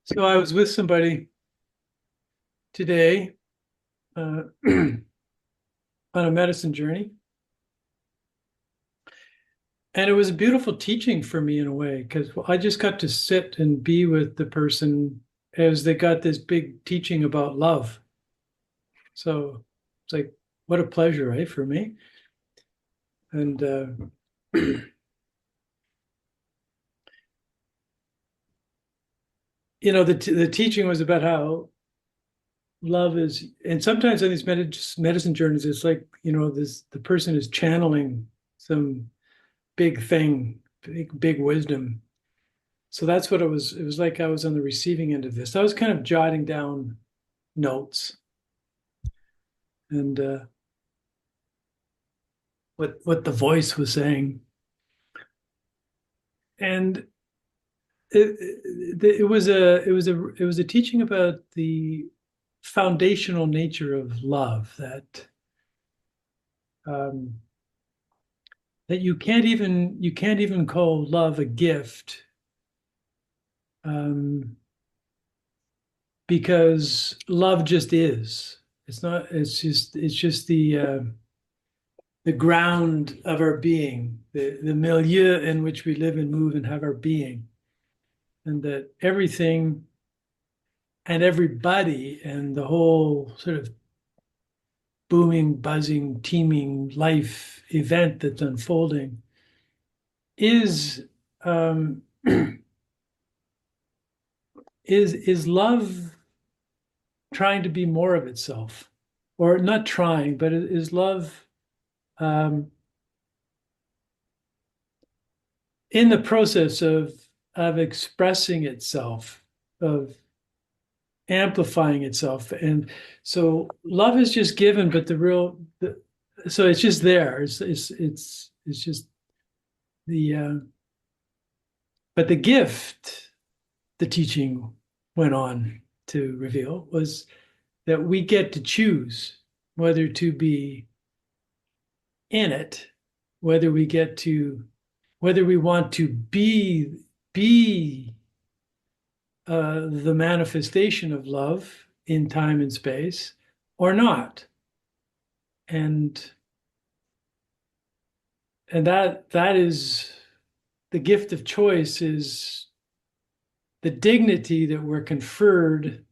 So I was with somebody today on a medicine journey, and it was a beautiful teaching for me in a way because I just got to sit and be with the person as they got this big teaching about love. So it's like, what a pleasure, right, for me. And the teaching was about how love is, and sometimes on these medicine journeys, it's like this the person is channeling some big thing, big wisdom. So that's what it was. It was like I was on the receiving end of this. I was kind of jotting down notes and what the voice was saying, and it was a teaching about the foundational nature of love um, that you can't even call love a gift, um, because love just is. It's not. It's just the ground of our being, the milieu in which we live and move and have our being, and that everything and everybody and the whole sort of booming, buzzing, teeming life event that's unfolding is um, is love trying to be more of itself, or not trying, but is love um, in the process of expressing itself, of amplifying itself. And so love is just given, but so it's just there. It's just the but the gift the teaching went on to reveal was that we get to choose whether to be in it, whether we want to be the manifestation of love in time and space or not. And that is the gift of choice, is the dignity that we're conferred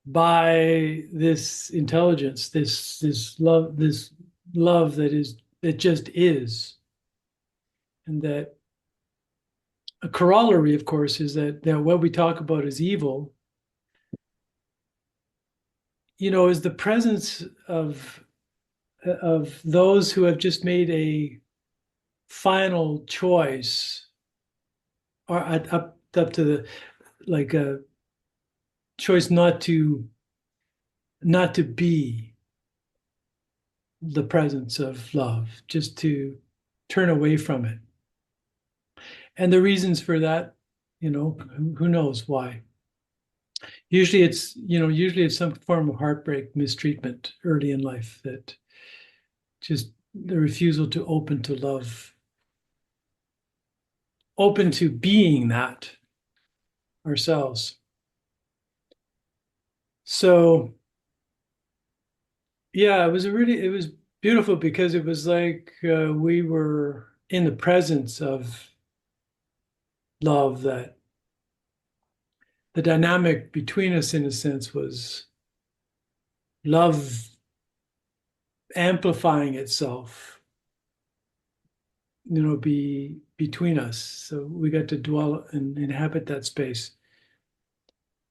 by this intelligence, this love that just is. And that a corollary, of course, is that what we talk about as evil, is the presence of those who have just made a final choice, or up to the, like, a choice not to be the presence of love, just to turn away from it. And the reasons for that, who knows why. Usually it's some form of heartbreak, mistreatment early in life, that just the refusal to open to love, open to being that ourselves. So yeah, it was beautiful because it was like we were in the presence of love, that the dynamic between us, in a sense, was love amplifying itself, be between us. So we got to dwell and inhabit that space.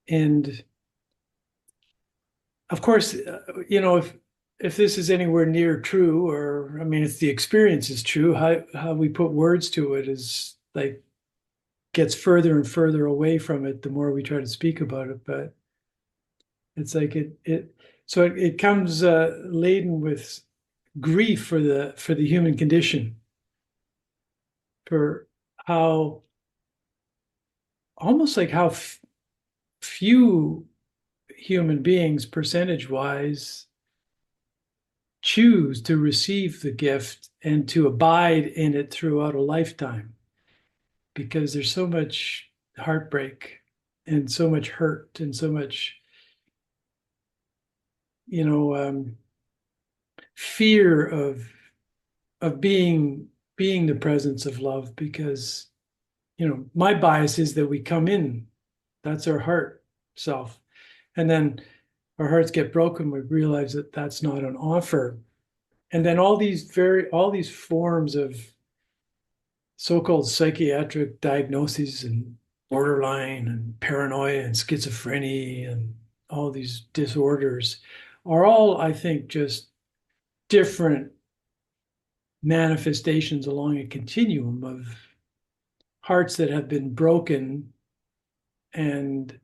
And of course, if this is anywhere near true, or I mean, if the experience is true, how we put words to it is like gets further and further away from it the more we try to speak about it. But it's like it comes laden with grief for the human condition, for how almost like how few human beings, percentage wise, choose to receive the gift and to abide in it throughout a lifetime, because there's so much heartbreak and so much hurt and so much, you know, fear of being the presence of love, because my bias is that we come in, that's our heart self, and then our hearts get broken, we realize that that's not an offer, and then all these forms of so-called psychiatric diagnoses and borderline and paranoia and schizophrenia and all these disorders are all, I think, just different manifestations along a continuum of hearts that have been broken and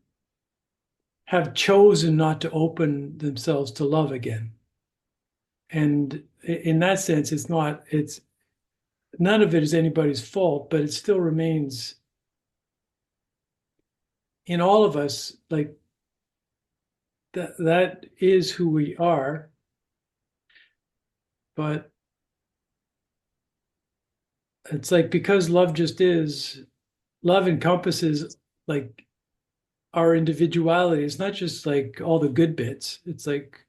have chosen not to open themselves to love again. And in that sense, it's none of it is anybody's fault, but it still remains in all of us, like that is who we are. But it's like, because love just is, love encompasses like our individuality. It's not just like all the good bits. It's like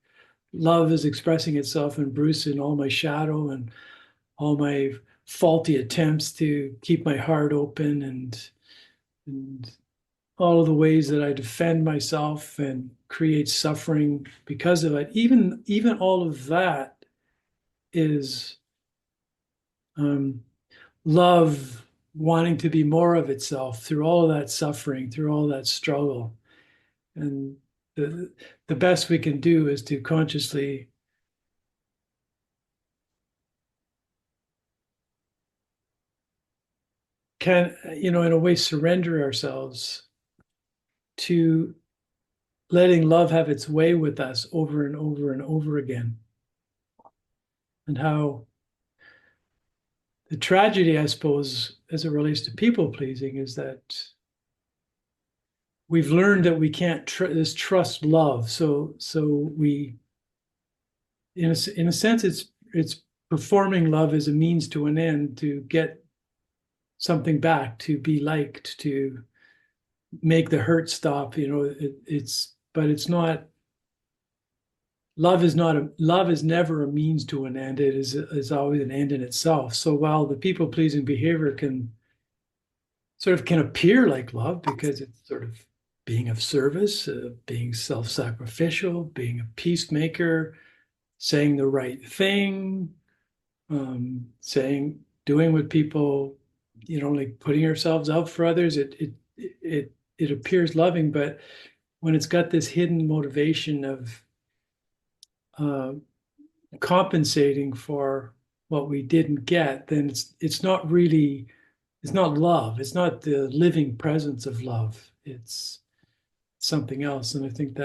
love is expressing itself in Bruce and all my shadow and all my faulty attempts to keep my heart open, and all of the ways that I defend myself and create suffering because of it. Even all of that is um, love wanting to be more of itself through all of that suffering, through all that struggle. And the best we can do is to consciously in a way, surrender ourselves to letting love have its way with us over and over and over again. And how the tragedy, I suppose, as it relates to people pleasing, is that we've learned that we can't trust love. So we, in a sense, it's performing love as a means to an end to get something back, to be liked, to make the hurt stop. But it's not. Love is not a love is never a means to an end. It is always an end in itself. So while the people pleasing behavior can appear like love, because it's sort of being of service, being self-sacrificial, being a peacemaker, saying the right thing, doing what people, like putting ourselves out for others. It appears loving, but when it's got this hidden motivation of uh, compensating for what we didn't get, then it's not love. It's not the living presence of love. It's something else. And I think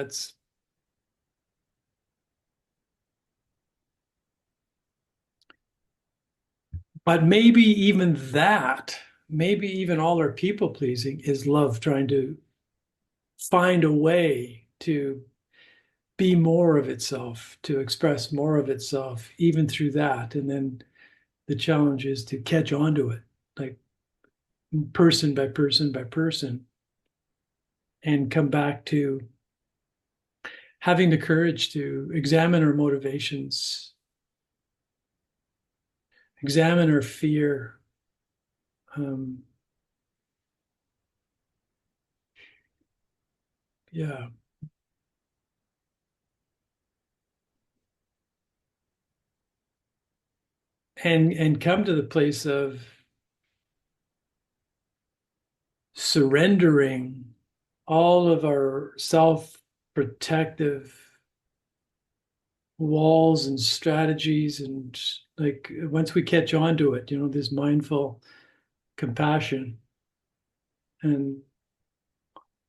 but maybe even all our people pleasing is love trying to find a way to be more of itself, to express more of itself, even through that. And then the challenge is to catch on to it, like person by person by person, and come back to having the courage to examine our motivations, examine our fear, um, yeah, and come to the place of surrendering all of our self-protective walls and strategies, and like once we catch on to it, this mindful compassion and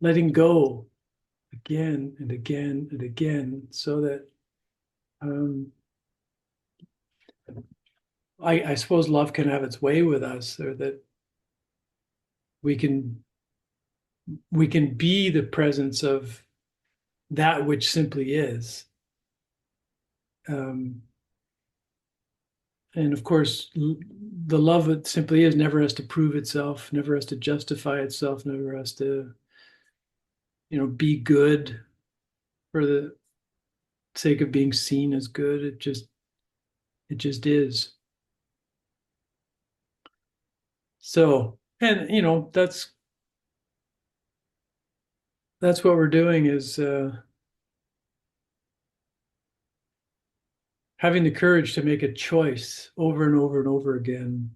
letting go again and again and again, so that um, I suppose love can have its way with us, or that we can we can be the presence of that which simply is. Um, and of course, the love that simply is never has to prove itself, never has to justify itself, never has to. be good for the sake of being seen as good. It just is. So, and that's what we're doing is having the courage to make a choice over and over and over again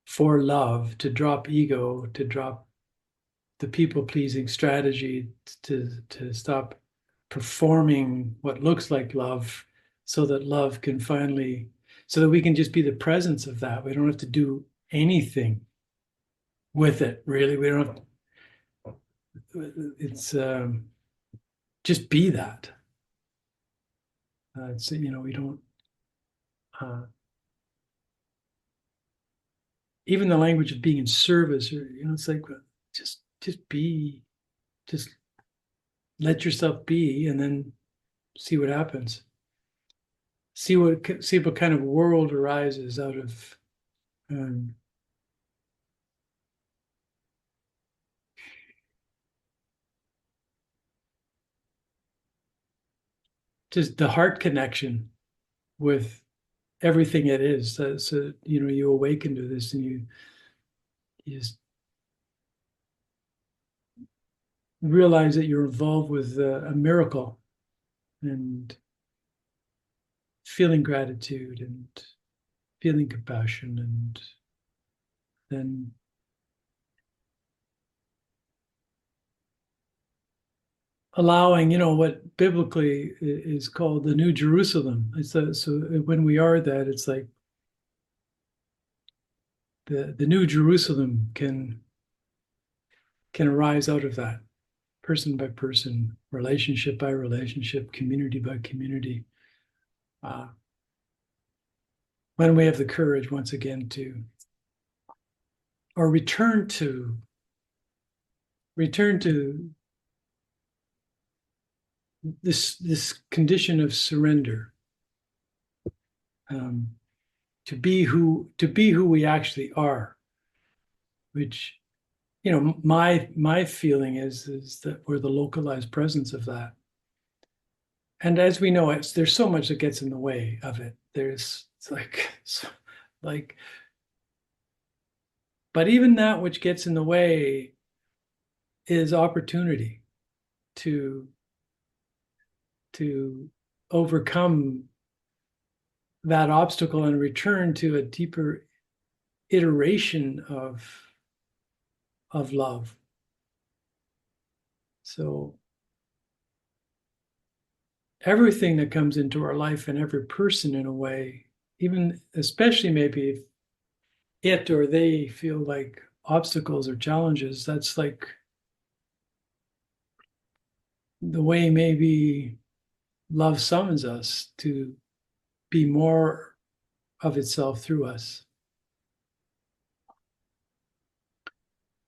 for love, to drop ego, to drop the people pleasing strategy, to stop performing what looks like love, so that love can finally, so that we can just be the presence of that. We don't have to do anything with it, really. We don't have, it's just be that. It's, we don't, uh, even the language of being in service, or, it's like, just be, just let yourself be, and then see what happens. See what kind of world arises out of um, just the heart connection with everything it is. So you awaken to this, and you just realize that you're involved with a miracle, and feeling gratitude and feeling compassion, and then allowing, what biblically is called the New Jerusalem. So when we are that, it's like the New Jerusalem can arise out of that, person by person, relationship by relationship, community by community. Uh, when we have the courage once again to, or return to this condition of surrender, um, to be who we actually are, which, my feeling is that we're the localized presence of that. And as we know, there's so much that gets in the way of it. It's like, but even that which gets in the way is opportunity to to overcome that obstacle and return to a deeper iteration of love. So everything that comes into our life, and every person in a way, even especially maybe if it or they feel like obstacles or challenges, that's like the way maybe love summons us to be more of itself through us.